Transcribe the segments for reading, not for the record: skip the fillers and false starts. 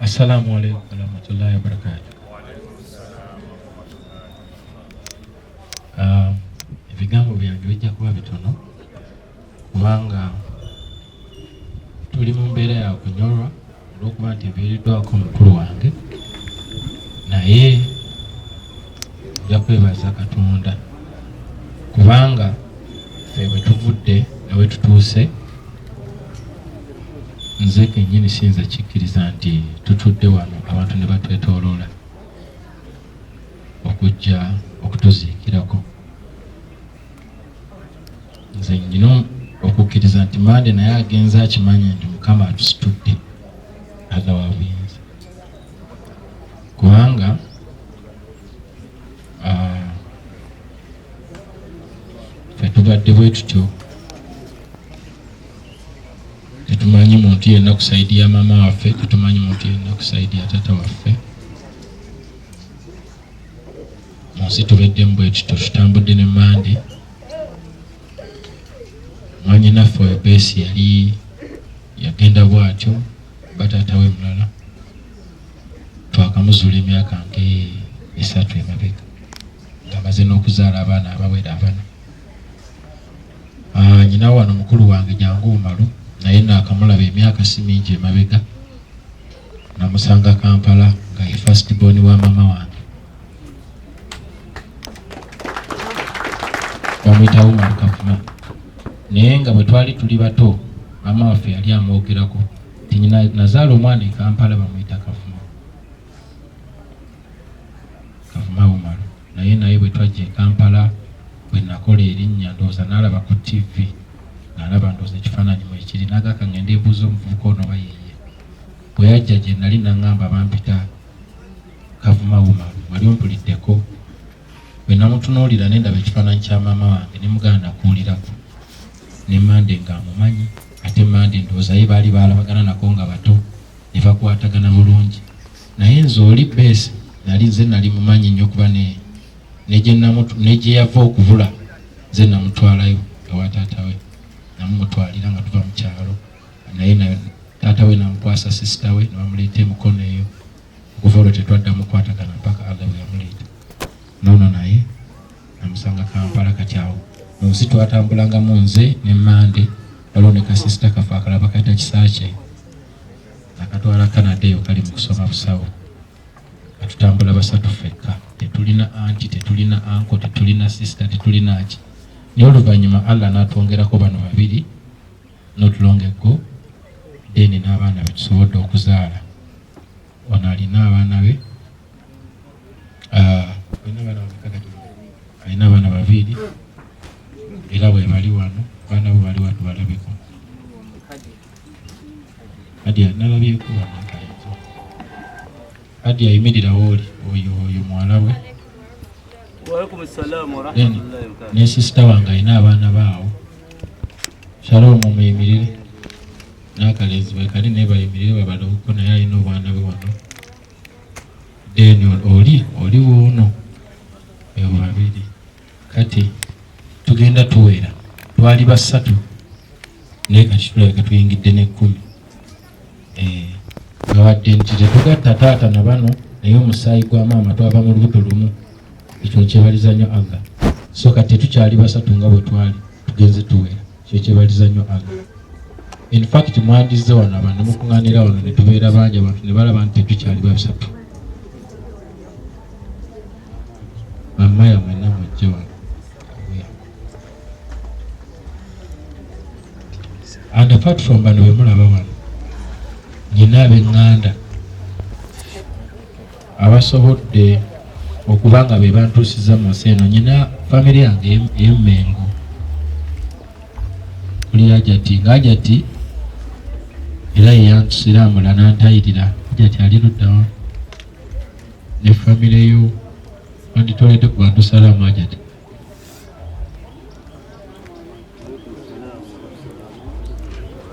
Assalamu alaikum warahmatullahi wabarakatuh. Ebigambo byange bijja kuba bitono kubanga tuli mu mbeera ya kunyolwa olw'okuba nti mbeereddwako mukulu wange, naye nja kwebaza Katonda kubanga ffe bwe tuvudde na we tutuuse, nze kennyini siyinza kikkiriza nti tutudde wano abantu ne batwetooloola okujja okutuziikirako. Nze nnyina okukkiriza nti Mande naye agenza akimanya nti Mukama atusitudde aga wa buyinza, kubanga ffe tubadde bwe tutyo. Tetumanyi muntu yenna kusaidia mama waffe, tetumanyi muntu yenna kusaidia tata waffe. Munsi tubeddemu bwe tutyo, tutambudde ne Mande. Mwannyinaffe oyo Beesi yali yagenda bw'atyo, bataata we mulala twakamuzuula emyaka nga 3 emabega ng'amaze n'okuzaala abaana abawera 4. Nyina wano mukulu wange Jangu Malu naye naakamulaba emyaka si mingi emabega, namusanga Kampala nga ye first born wa mama wange, bamuyita Umaru Kafuma. Naye nga bwe twali tuli bato mama waffe yali amwogerako nti nyina nazaala omwana e Kampala bamuyita Kafuma Umaru. Naye bwe twajja e Kampala bwe nakola erinnya ndowooza n'alaba ku TV, n'alaba ndowooza ekifaananyi mwe kiri, n'agaka ngenda ebuuza omuvubuka ono oba yeye. Bwe yajja gye nali n'aŋŋamba bampita Kafuma Umaru, wali ompuliddeko. Bwe namutunuulira ne ndaba ekifaananyi kya maama wange ne mugana nakuwulirako, ne Mande ng'amumanyi, ate Mande ndowooza ye baali baalabagana nako nga bato ne bakwatagana bulungi. Naye nze oli Beesi nze nali mumanyi nnyo kuba ne gye yava okubula nze namutwalayo ewa taata we, namumutwalira nga tuva mu kyalo, naye taata we namukwasa sisita we ne bamuleeta emikono eyo. Okuva olwo tetwaddamu kukwatagana mpaka Allah bwe yamuleeta. Noono naye namusanga Kampala. Kati awo mu nsi twatambulangamu nze ne Mande, waliwo ne kasisita kafe akalaba kayita Kisaakye akatwala Canada eyo kali mu kusoma busawo. Katutambula basatu ffekka, tetulina anti, tetulina anko, tetulina sisita, tetulina ki. Naye oluvannyuma Allah n'atwongerako bano 2 n'otulongeko deni n'abaana be tusobodde okuzaala. Ono alina abaana be alina abaana 2 era bwe bali wano, abaana bo bali wano balabiko. Adia nalabyeko wano Adia yimirirawo oli oyo mwala we. Ne sisita wange alina abaana baawo. Shalom muyimirire n'akalenzi bwe kali naye bayimirire babaloweko, naye alina obwana bwe wano. Deni oli woono eyo 2. Kati tugenda tuwera, twali 3 naye kati tulabeka tuyingidde ne 10. Gawadde nti tetugatta taata na bano, naye omusaayi gwa maama twava mu lubuto lumu. Ekyo kyebaliza nnyo Allah. So kati tetukyali 3 nga bwe twali, tugenze tuwera. Ekyo kyebaliza nnyo Allah. In fact mwandize wano abantu mukuŋŋaanira wano ne tubeera bangi, abantu ne balaba nti tetukyali 3. Mama ya mwenna mujje wano. And apart from bano bwe mulaba wano, nyina ab'eŋŋanda abasobodde okuba nga be bantuusiza mu nsi eno. Nyina famire yange ey'Emmengo kuli Hajati, ng'Hajati era ye yantusiramula n'antayirira. Hajati ali luddawa ne famire yo wanditolete ku bantu salaamu Hajati.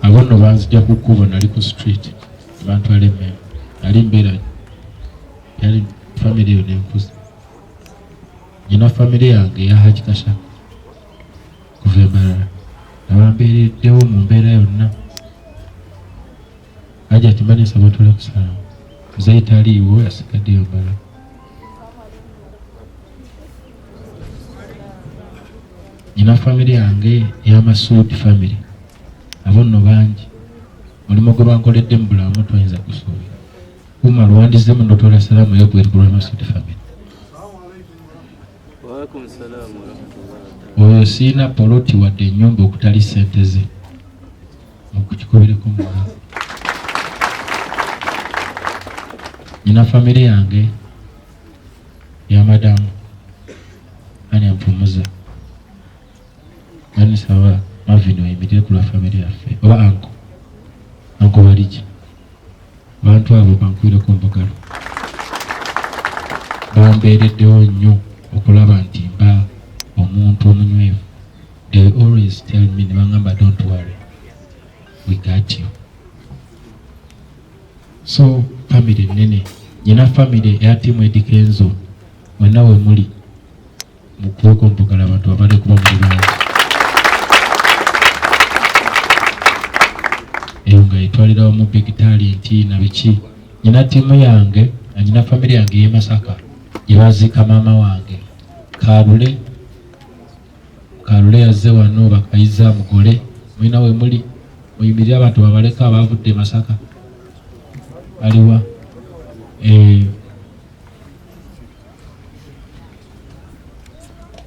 Abo nno banzija ku kkubo, nali ku street abantu Emmengo, nali mbeera yali famire yo n'enkuza. Nyina famire yange eya Haji Kasha kuva Mbarara nabambeereddewo mu mbeera yonna. Hajati mbane sabatula kusalamu. zayitaliiwo yasigaddeyo mbala. Nyina famire yange y'Amasuudi family abo nno bangi, mulimu gwe bankoledde mu bulamu toyinza kusuubira. Kuma lwandize mu ndotola salaamu y'ogweri ku lw'Amasuudi family. Oyo siina poloti wadde ennyumba okutali ssente ze mukukikubireko mwana. Nyina famire yange ya madamu ani ampumuza ani sawa Mavino emitire ku lwa famire yaffe oba anko baliki bantu abo bankwireko mbogalo bambeereddewo nnyo okulaba nti mba omuntu omunywevu. They always tell me ne bangamba don't worry, we got you. So family nene, nyina family ya timu Edikenzo mwenna we muli mukuweko mpogala abantu abali kuba muli bangi. Eyo nga yetwalirawo mu big talent na biki. Nyina timu yange na nyina family yange y'e Masaka yebaziika maama wange Kalule yazze wano bakayiza mugole mwina we muli muyimirira abantu babaleka abavudde Masaka aliwa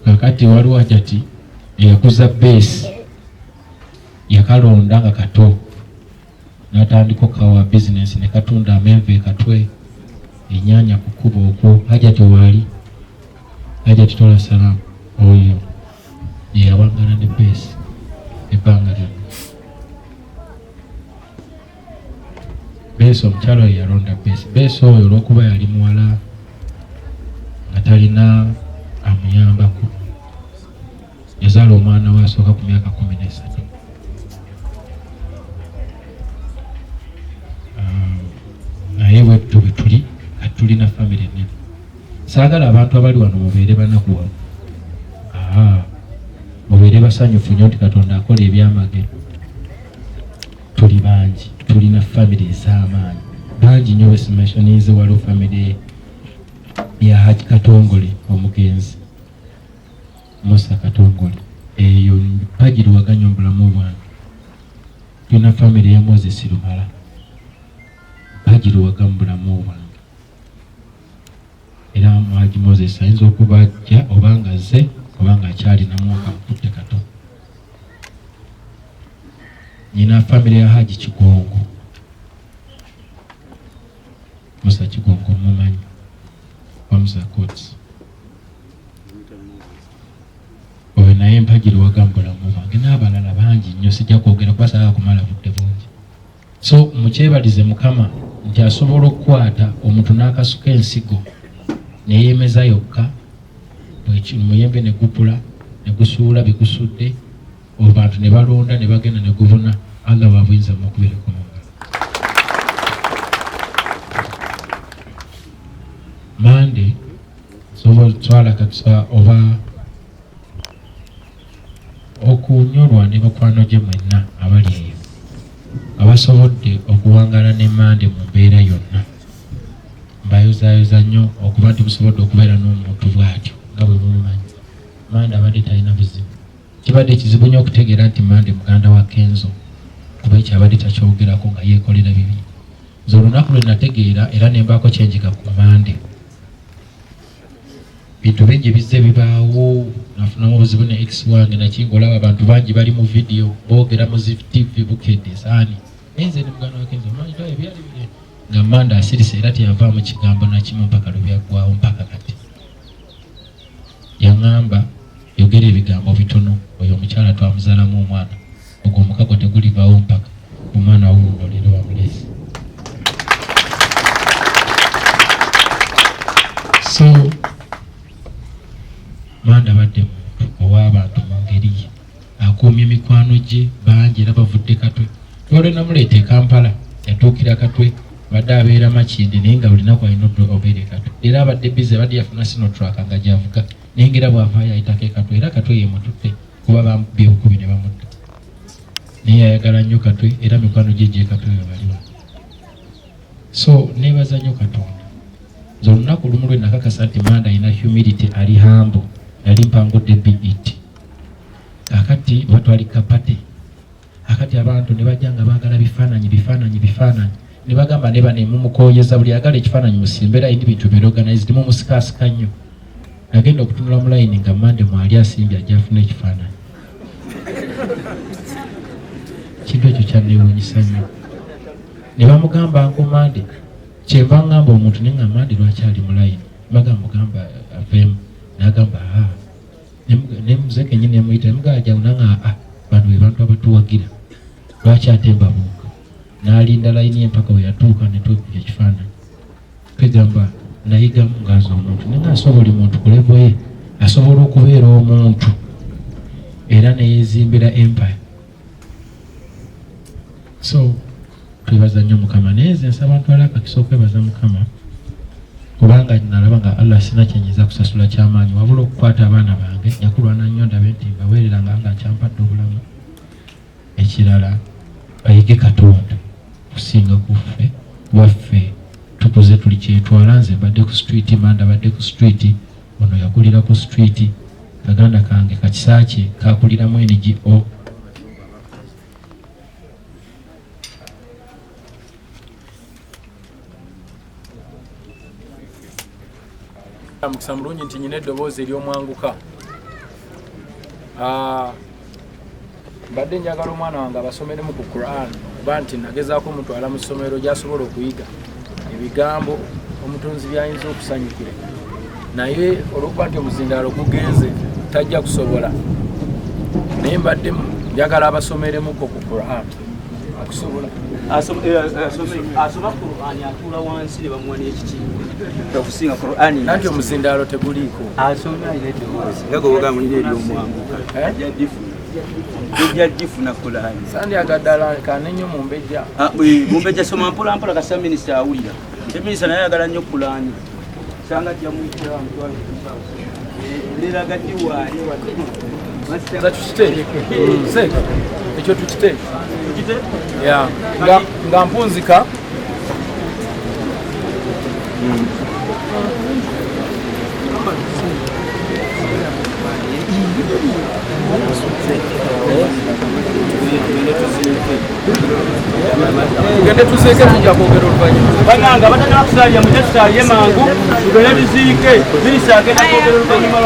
kakati waliwo ajati eyakuza base yakalonda nga kato natandika kawa business ne katunda amenve katwe enyanya kukuba okwo ajati wali ajati tola salamu oyo yawangana ne base ebbanga lyonna. Base omukyalo yalonda base oyo olw'okuba yali muwala nga talina amuyambako yazaala omwana we asooka ku myaka 13. Naye bwettu bwe tuli kati tulina famire nene. Saagala abantu abali wano mubeere banaku wano, mubeere basanyufu nnyo nti Katonda akola ebyamagero. Tuli bangi, tulina famire ez'amaanyi bangi nnyo. Besimationize waliwo famire ya Haji Katongole omugenzi Musa Katongole, eyo mpagirwaganya obulamu bwange. Tulina famire ya Moses Lumala mpagirwaga mu bulamu bwange. Era Haji Moses ayinza okuba ajja obanga azze obanga akyalina mwaka mukutte kato. Nyina famire ya Haji Kigongo Musa Kigongo mumanyi wa Musa Coats. Oyo naye mpagirwaga mu bulamu bwange n'abalala bangi nnyo sijja kwogera kuba saagala kumala budde bungi. So mukyebalize Mukama nti asobola okukwata omuntu n'akasuka ensigo neyeemeza yokka muyembe ne gupula ne gusuula bigusudde abantu ne balonda ne bagenda ne gubuna agaba buyinza mukubireko mu ngalo. Mande twala katsa oba okunyolwa ne bakwano gye mwenna abali eyo abasobodde okuwangala ne Mande mu mbeera yonna. Mbayozaayoza nnyo okuba nti musobodde okubeera n'omuntu bw'atyo nga bwe mumanyi. Mande abadde talina buzibu. Kibadde kizibu nnyo okutegeera nti Mande muganda wa Kenzo kuba ekyo abadde takyogerako nga yeekolera bibi. Nze olunaku lwe nategeera era ne mbaako kyenjiga ku Mande. Bintu bingi bizze bibaawo, nafunamu obuzibu ne ex wange nakingolaba abantu bangi bali mu video boogera mu TV bukedde saani. Nze ne muganda wa Kenzo manyi to ebyali bire nga Mande asirise era teyavaamu kigambo nakimu mpaka lwe byaggwawo mpaka kati. Yaŋŋamba yogera ebigambo bitono, oyo omukyala twamuzaalamu omwana ogwo omukago tegulivaawo mpaka omwana wuuno leero bamulese. So Mande abadde muntu ow'abantu mu ngeri ye, akuumye mikwano gye bangi era bavudde Katwe. Twalwe namuleeta e Kampala yatuukira Katwe badde abeera Makindi naye nga olinaku alina obeera Katwe. Era abadde bize badde yafuna Sinotrack nga gy'avuga naye ngera bw'avaayo ayitako e Katwe era Katwe ye mututte kuba bamubye obukubi ne bamutta. Naye yayagala nnyo Katwe era mikwano gye Katwe we baliwa. So nebaza nnyo Katonda. Nze olunaku lumu lwe nakakasa nti Manda alina humility, ali humble, yali mpangudde BET. Akati batwali kapate. Akati abantu ne bajja nga baagala bifaananyi. Ne bagamba ne bane mumukoyeza buli agala ekifaananyi musimbera indi bintu by'organized mu musikaasika nnyo. Nagenda okutunula mu line nga Mande mwali asimbye ajja afuna ekifaananyi. Kintu ekyo kyanneewuunyisa nnyo. Ne bamugamba Uncle Mande, kyenva ngamba omuntu ne nga Mande lwaki ali mu line. Mugamba aveemu. N'agamba ne muzeke nyine yamuyita nemugajja unanga bantu be bantu abatuwagira. Lwaki ate mbabuuka. N'alinda line ye mpaka we yatuuka ne twekubya ekifaananyi. Kwegamba nayigamu ngaaza omuntu naye asobola muntu ku level ye asobola okubeera omuntu era neyezimbira empire. So twebaza nnyo Mukama naye nze nsaba ntwala akakisa okwebaza Mukama kubanga nalaba nga Allah sina kyenyiza kusasula kyamaanyi wabula okukwata abaana bange nyakulwana nnyo ndabe nti mbaweereranga nga kyampadde obulamu. Ekirala bayige Katonda kusinga kuffe waffe tukuze tuli kyetwala. Nze mbadde ku street, Manda badde ku street, ono yakulira ku street, kaganda kange Kakisakye kakuliramu NGO. Mukisa mulungi nti nyina eddoboozi ery'omwanguka. Mbadde njagala omwana wange abasomeremu ku Quran kuba nti nagezaako omutwala mu ssomero gy'asobola okuyiga ebigambo omutonzi by'ayinza okusanyukira, naye olw'okuba nti omuzindaalo gugenze tajja kusobola. Naye mbadde njagala abasomeremuko ku Quran akusobola asoma Quran atuula wansi ne bamuwa n'ekitiibwa okusinga Quran nanti omuzindaalo teguliiko asoma eddoboozi nga gwoga mulina ery'omwanguka ejja gifuna Quran sandi agaddala kanenyo mumbejja soma mpola mpola kasa minisita awulira minisita naye ayagala nnyo Quran sanga gyamuyitira mutwale liraga diwaali ekyo tukite nga mpunzika tugende tuziike tujja kwogera oluvannyuma bananga batagala kusalya mujja tusalye mangu tugende tuziike minisita agenda kwogera oluvannyuma.